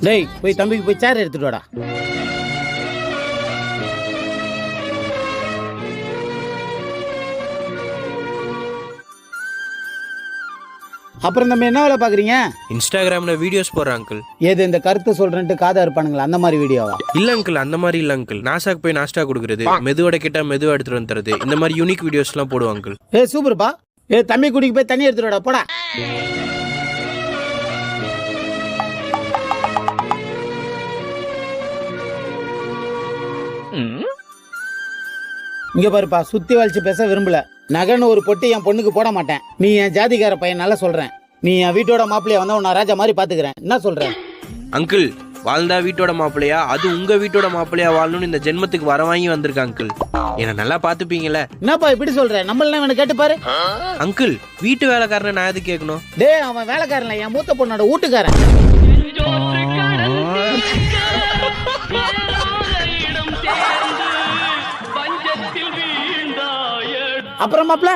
டேய் போய் தம்பிக்கு போய் சேர் எடுத்துட்டு வாடா. அப்புறம் நம்ம என்ன வேலை பாக்குறீங்க? இன்ஸ்டாகிராம்ல வீடியோஸ் போடுறேன் அங்கிள். ஏது இந்த கருத்து சொல்றேன்ட்டு காதா இருப்பானுங்களா அந்த மாதிரி வீடியோவா? இல்ல அங்கிள், அந்த மாதிரி இல்ல அங்கிள். நாசாக்கு போய் நாஸ்டா கொடுக்குறது, மெதுவோட கிட்ட மெதுவா எடுத்துட்டு வந்து தரது, இந்த மாதிரி யூனிக் வீடியோஸ் எல்லாம் போடுவாங்க அங்கிள். சூப்பர்ப்பா. தம்பி குடிக்கு போய் தண்ணி எடுத்துட்டு வாடா போடா. இங்க பாருப்பா, சுத்தி வளைச்சு பேச விரும்பல. நகன்னு ஒரு பொட்டி என் பொண்ணுக்கு போட மாட்டேன். நீ என் ஜாதிகார பையன், நல்லா சொல்றேன். நீ என் வீட்டோட மாப்பிள்ளைய வந்தா நான் ராஜா மாதிரி பாத்துக்கிறேன். என்ன சொல்ற அங்கிள்? வாழ்ந்தா வீட்டோட மாப்பிள்ளையா, அது உங்க வீட்டோட மாப்பிள்ளையா வாழணும்னு இந்த ஜென்மத்துக்கு வர வாங்கி வந்திருக்க அங்கிள். என்ன நல்லா பாத்துப்பீங்கல்ல? என்னப்பா இப்படி சொல்ற? நம்மள வேணும் கேட்டு பாரு. அங்கிள், வீட்டு வேலைக்காரனை நான் எது கேட்கணும்? டேய், அவன் வேலைக்காரன், என் மூத்த பொண்ணோட வீட்டுக்காரன். அப்புறம் மாப்பிள்ள